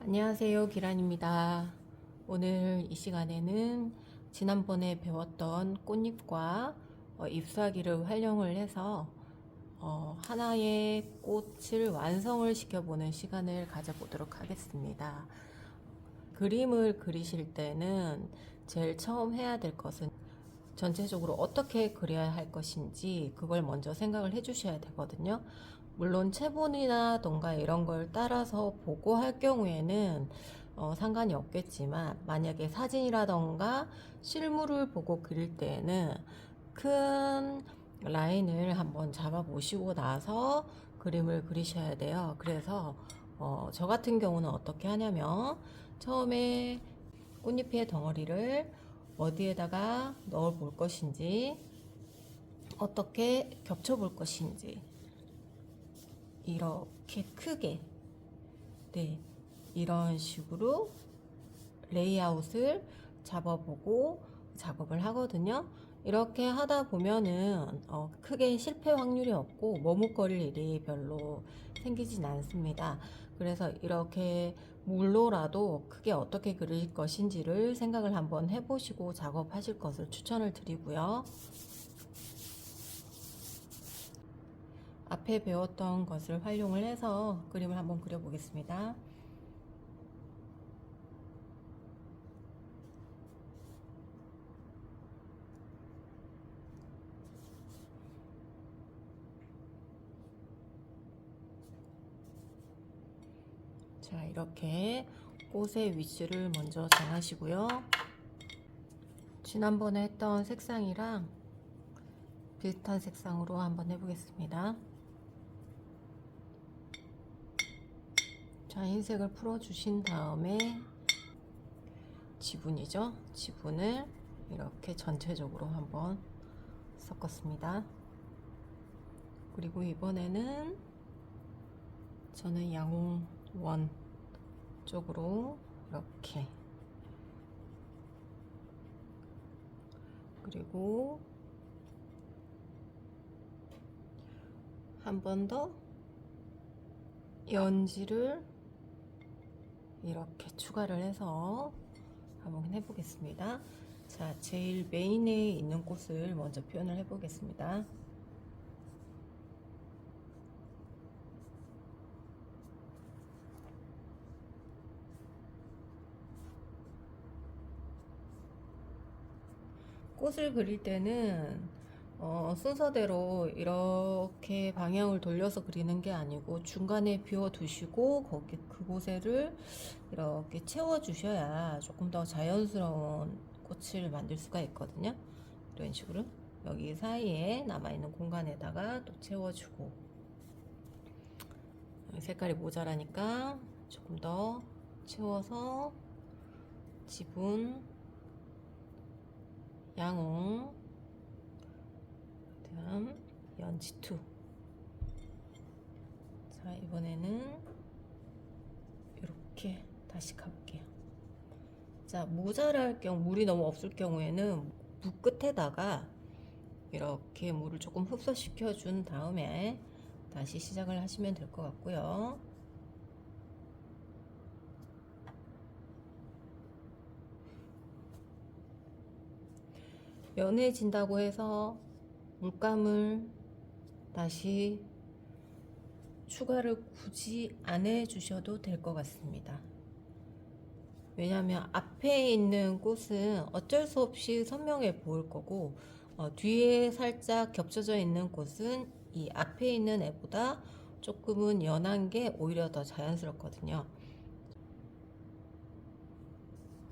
안녕하세요, 기란입니다. 오늘 이 시간에는 지난번에 배웠던 꽃잎과 잎사귀를 활용을 해서 하나의 꽃을 완성을 시켜보는 시간을 가져보도록 하겠습니다. 그림을 그리실 때는 제일 처음 해야 될 것은 전체적으로 어떻게 그려야 할 것인지 그걸 먼저 생각을 해 주셔야 되거든요. 물론 체본이라던가 이런 걸 따라서 보고 할 경우에는 상관이 없겠지만, 만약에 사진이라던가 실물을 보고 그릴 때에는 큰 라인을 한번 잡아 보시고 나서 그림을 그리셔야 돼요. 그래서 저 같은 경우는 어떻게 하냐면, 처음에 꽃잎의 덩어리를 어디에다가 넣어 볼 것인지, 어떻게 겹쳐 볼 것인지, 이렇게 크게, 네, 이런 식으로 레이아웃을 잡아보고 작업을 하거든요. 이렇게 하다 보면은 크게 실패 확률이 없고 머뭇거릴 일이 별로 생기진 않습니다. 그래서 이렇게 물로라도 크게 어떻게 그릴 것인지를 생각을 한번 해보시고 작업하실 것을 추천을 드리고요. 앞에 배웠던 것을 활용을 해서 그림을 한번 그려보겠습니다. 자, 이렇게 꽃의 위치를 먼저 정하시고요. 지난번에 했던 색상이랑 비슷한 색상으로 한번 해보겠습니다. 자, 흰색을 풀어주신 다음에 지분이죠. 지분을 이렇게 전체적으로 한번 섞었습니다. 그리고 이번에는 저는 양원 쪽으로 이렇게, 그리고 한 번 더 연지를 이렇게 추가를 해서 한번 해보겠습니다. 자, 제일 메인에 있는 꽃을 먼저 표현을 해보겠습니다. 꽃을 그릴 때는 순서대로 이렇게 방향을 돌려서 그리는 게 아니고 중간에 비워 두시고 거기 그곳에를 이렇게 채워 주셔야 조금 더 자연스러운 꽃을 만들 수가 있거든요. 이런 식으로 여기 사이에 남아있는 공간에다가 또 채워주고, 색깔이 모자라니까 조금 더 채워서 지분, 양홍, 다음 연지2. 자, 이번에는 이렇게 다시 가볼게요. 자, 모자랄 경우, 물이 너무 없을 경우에는 무 끝에다가 이렇게 물을 조금 흡수시켜 준 다음에 다시 시작을 하시면 될 것 같고요. 연해진다고 해서 물감을 다시 추가를 굳이 안 해주셔도 될 것 같습니다. 왜냐하면 앞에 있는 꽃은 어쩔 수 없이 선명해 보일 거고, 뒤에 살짝 겹쳐져 있는 꽃은 이 앞에 있는 애보다 조금은 연한 게 오히려 더 자연스럽거든요.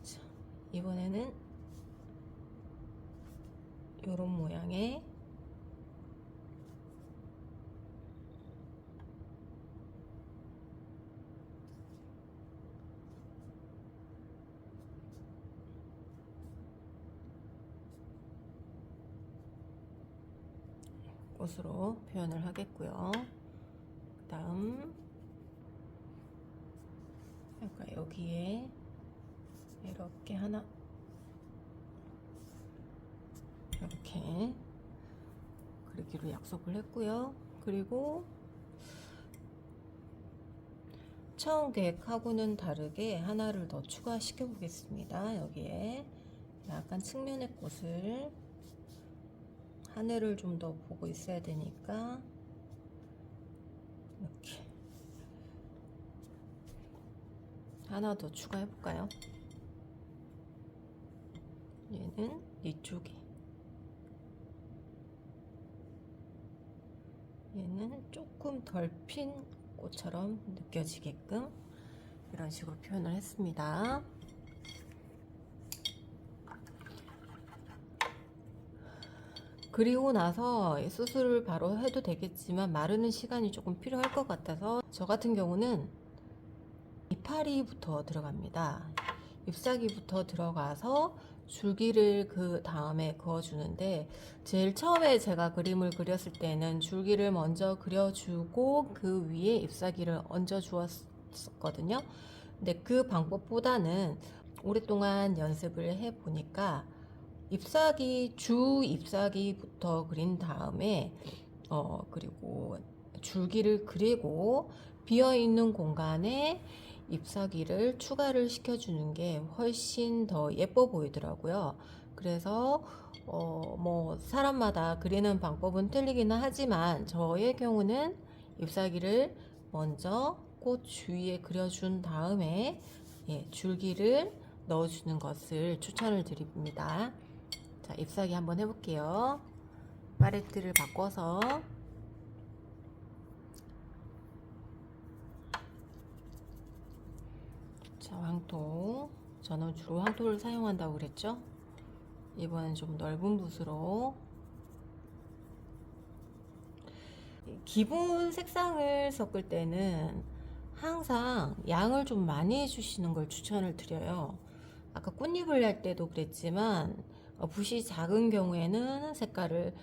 자, 이번에는 이런 모양의 꽃으로 표현을 하겠고요. 그 다음 여기에 이렇게 하나, 이렇게 그리기로 약속을 했고요. 그리고 처음 계획하고는 다르게 하나를 더 추가시켜 보겠습니다. 여기에 약간 측면의 꽃을 하늘을 좀 더 보고 있어야 되니까 이렇게 하나 더 추가해 볼까요? 얘는 이쪽에, 얘는 조금 덜 핀 꽃처럼 느껴지게끔 이런 식으로 표현을 했습니다. 그리고 나서 수술을 바로 해도 되겠지만 마르는 시간이 조금 필요할 것 같아서 저 같은 경우는 이파리부터 들어갑니다. 잎사귀부터 들어가서 줄기를 그 다음에 그어주는데, 제일 처음에 제가 그림을 그렸을 때는 줄기를 먼저 그려주고 그 위에 잎사귀를 얹어 주었거든요. 근데 그 방법보다는 오랫동안 연습을 해 보니까 주 잎사귀부터 그린 다음에 그리고 줄기를 그리고 비어있는 공간에 잎사귀를 추가를 시켜주는 게 훨씬 더 예뻐 보이더라고요. 그래서 뭐 사람마다 그리는 방법은 틀리기는 하지만 저의 경우는 잎사귀를 먼저 꽃 주위에 그려준 다음에 줄기를 넣어주는 것을 추천을 드립니다. 자, 잎사귀 한번 해볼게요. 팔레트를 바꿔서 자, 황토. 저는 주로 황토를 사용한다고 그랬죠? 이번엔 좀 넓은 붓으로 기본 색상을 섞을 때는 항상 양을 좀 많이 해주시는 걸 추천을 드려요. 아까 꽃잎을 할 때도 그랬지만 붓이 작은 경우에는 색깔을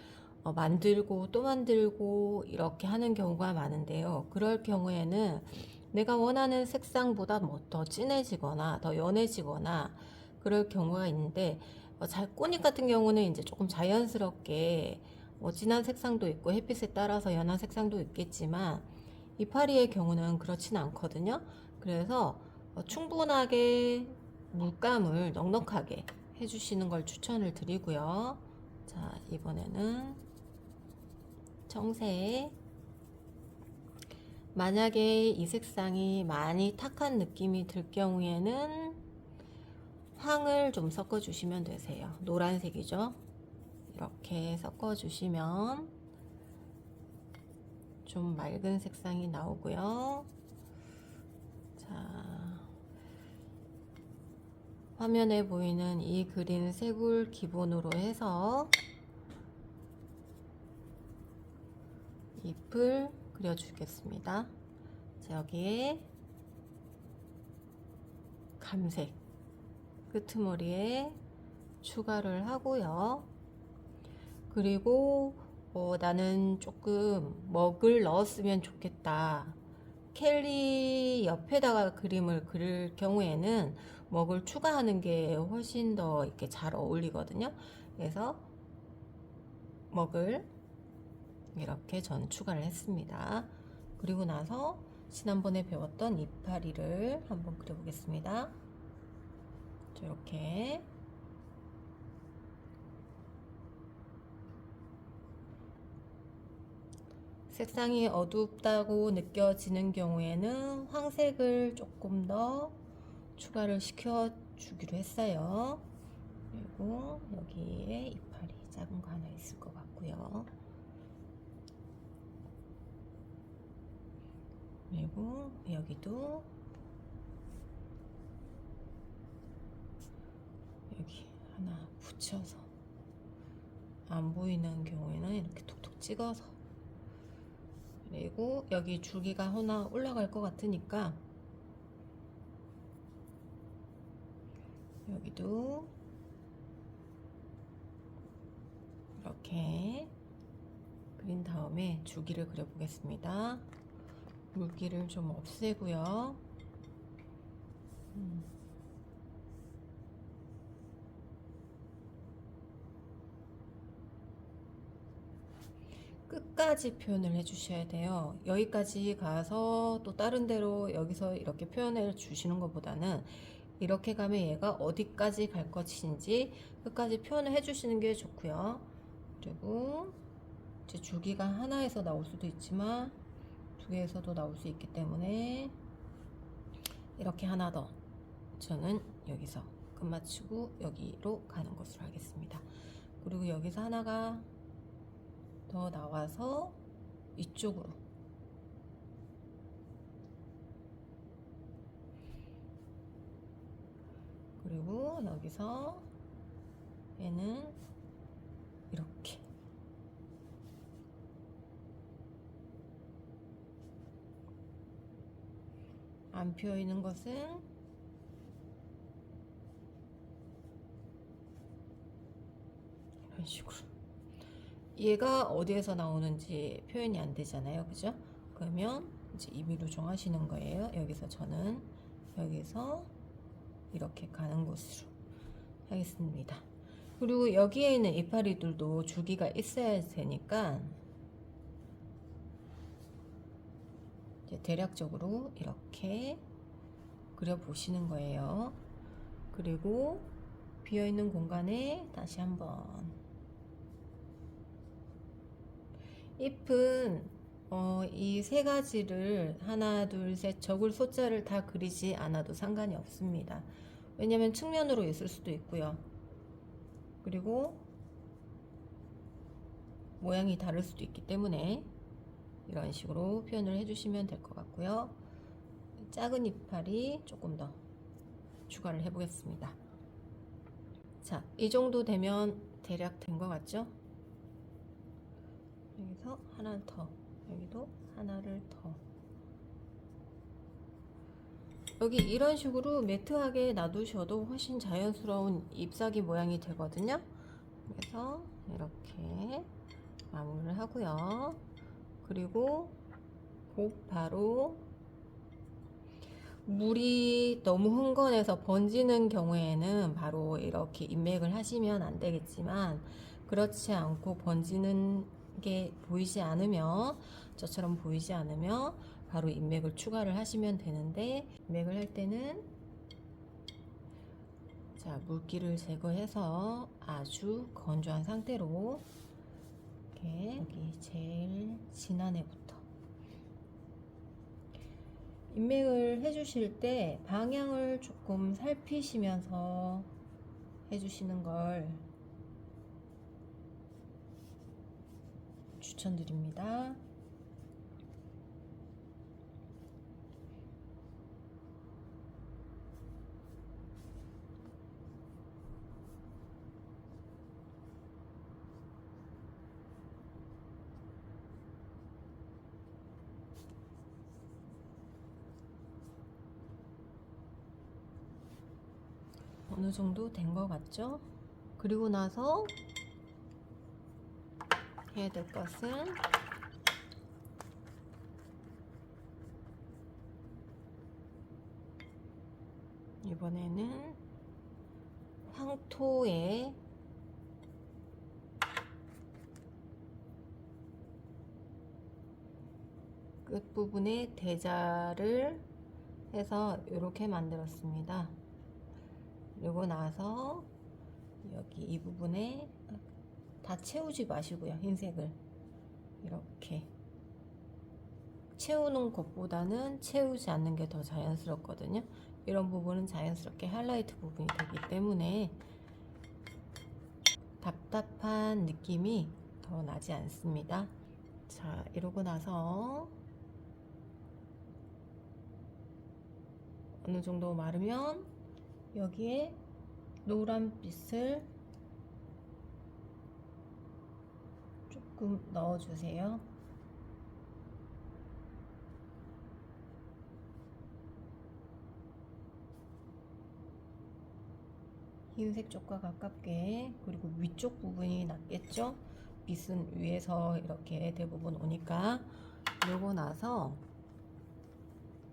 만들고 또 만들고 이렇게 하는 경우가 많은데요. 그럴 경우에는 내가 원하는 색상보다 뭐 더 진해지거나 더 연해지거나 그럴 경우가 있는데, 꽃잎 같은 경우는 이제 조금 자연스럽게 진한 색상도 있고 햇빛에 따라서 연한 색상도 있겠지만 이파리의 경우는 그렇진 않거든요. 그래서 충분하게 물감을 넉넉하게 해주시는 걸 추천을 드리고요. 자, 이번에는 청색. 만약에 이 색상이 많이 탁한 느낌이 들 경우에는 황을 좀 섞어 주시면 되세요. 노란색이죠. 이렇게 섞어 주시면 좀 맑은 색상이 나오고요. 자, 화면에 보이는 이 그린 색을 기본으로 해서 잎을 그려주겠습니다. 자, 여기에 감색 끄트머리에 추가를 하고요. 그리고 나는 조금 먹을 넣었으면 좋겠다. 켈리 옆에다가 그림을 그릴 경우에는 먹을 추가하는 게 훨씬 더 이렇게 잘 어울리거든요. 그래서 먹을 이렇게 전 추가를 했습니다. 그리고 나서 지난번에 배웠던 이파리를 한번 그려보겠습니다. 이렇게 색상이 어둡다고 느껴지는 경우에는 황색을 조금 더 추가를 시켜 주기로 했어요. 그리고 여기에 이파리 작은 거 하나 있을 것 같고요. 그리고 여기도 여기 하나 붙여서 안 보이는 경우에는 이렇게 톡톡 찍어서, 그리고 여기 줄기가 하나 올라갈 것 같으니까 여기도 이렇게 그린 다음에 줄기를 그려 보겠습니다. 물기를 좀 없애고요. 끝까지 표현을 해 주셔야 돼요. 여기까지 가서 또 다른 데로 여기서 이렇게 표현해 주시는 것보다는 이렇게 가면 얘가 어디까지 갈 것인지 끝까지 표현을 해 주시는 게 좋고요. 그리고 이제 줄기가 하나에서 나올 수도 있지만 두 개에서도 나올 수 있기 때문에 이렇게 하나 더 저는 여기서 끝마치고 여기로 가는 것으로 하겠습니다. 그리고 여기서 하나가 더 나와서 이쪽으로 그리고 여기서 얘는 이렇게 안 피어 있는 것은 이런 식으로 얘가 어디에서 나오는지 표현이 안 되잖아요, 그죠? 그러면 이제 임의로 정하시는 거예요. 여기서 저는 여기서 이렇게 가는 곳으로 하겠습니다. 그리고 여기에 있는 이파리들도 줄기가 있어야 되니까 이제 대략적으로 이렇게 그려 보시는 거예요. 그리고 비어 있는 공간에 다시 한번 잎은 이 세 가지를 하나, 둘, 셋 적을 숫자를 다 그리지 않아도 상관이 없습니다. 왜냐면 측면으로 있을 수도 있고요. 그리고 모양이 다를 수도 있기 때문에 이런 식으로 표현을 해주시면 될 것 같고요. 작은 이파리 조금 더 추가를 해 보겠습니다. 자, 이 정도 되면 대략 된 것 같죠? 여기서 하나 더, 여기도 하나를 더. 여기 이런 식으로 매트하게 놔두셔도 훨씬 자연스러운 잎사귀 모양이 되거든요. 그래서 이렇게 마무리를 하고요. 그리고 곧바로 물이 너무 흥건해서 번지는 경우에는 바로 이렇게 인맥을 하시면 안 되겠지만, 그렇지 않고 번지는 게 보이지 않으면, 저처럼 보이지 않으면 바로 인맥을 추가를 하시면 되는데, 인맥을 할 때는 자, 물기를 제거해서 아주 건조한 상태로 이렇게 여기 제일 진한 애부터 인맥을 해주실 때 방향을 조금 살피시면서 해주시는 걸 추천드립니다. 어느 정도 된 것 같죠? 그리고 나서 해야 될 것은 이번에는 황토에 끝부분에 대자를 해서 이렇게 만들었습니다. 그리고 나서 여기 이 부분에 다 채우지 마시고요. 흰색을 이렇게 채우는 것보다는 채우지 않는 게 더 자연스럽거든요. 이런 부분은 자연스럽게 하이라이트 부분이 되기 때문에 답답한 느낌이 더 나지 않습니다. 자, 이러고 나서 어느 정도 마르면 여기에 노란빛을 조금 넣어주세요. 흰색 쪽과 가깝게. 그리고 위쪽 부분이 낫겠죠? 빛은 위에서 이렇게 대부분 오니까. 그러고 나서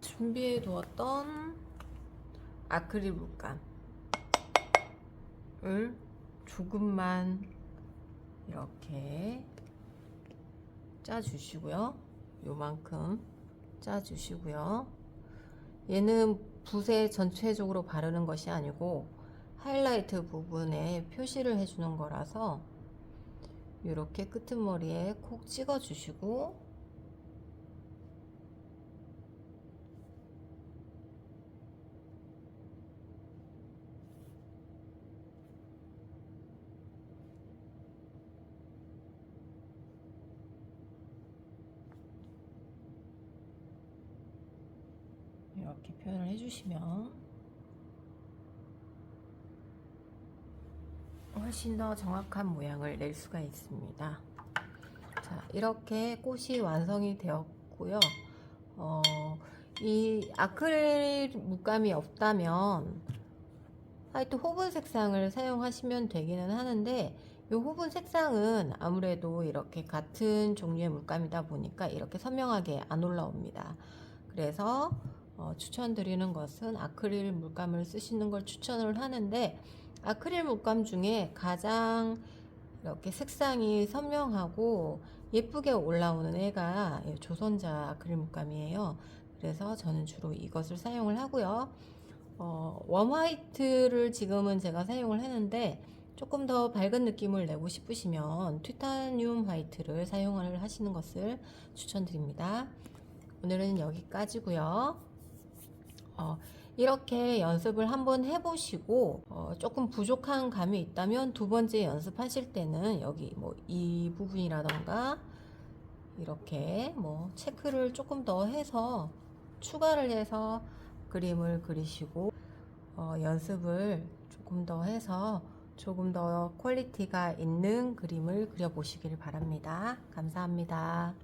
준비해 두었던 아크릴 물감을 조금만 이렇게 짜주시고요. 요만큼 짜주시고요. 얘는 붓에 전체적으로 바르는 것이 아니고 하이라이트 부분에 표시를 해주는 거라서 이렇게 끄트머리에 콕 찍어 주시고, 이렇게 표현을 해주시면 훨씬 더 정확한 모양을 낼 수가 있습니다. 자, 이렇게 꽃이 완성이 되었고요. 이 아크릴 물감이 없다면 화이트 호분 색상을 사용하시면 되기는 하는데, 이 호분 색상은 아무래도 이렇게 같은 종류의 물감이다 보니까 이렇게 선명하게 안 올라옵니다. 그래서 추천드리는 것은 아크릴 물감을 쓰시는 걸 추천을 하는데, 아크릴 물감 중에 가장 이렇게 색상이 선명하고 예쁘게 올라오는 애가 조선자 아크릴 물감이에요. 그래서 저는 주로 이것을 사용을 하고요. 웜 화이트를 지금은 제가 사용을 했는데, 조금 더 밝은 느낌을 내고 싶으시면 티타늄 화이트를 사용을 하시는 것을 추천드립니다. 오늘은 여기까지고요. 이렇게 연습을 한번 해보시고 조금 부족한 감이 있다면 두 번째 연습하실 때는 여기 뭐 이 부분이라던가 이렇게 뭐 체크를 조금 더 해서 추가를 해서 그림을 그리시고, 연습을 조금 더 해서 조금 더 퀄리티가 있는 그림을 그려보시길 바랍니다. 감사합니다.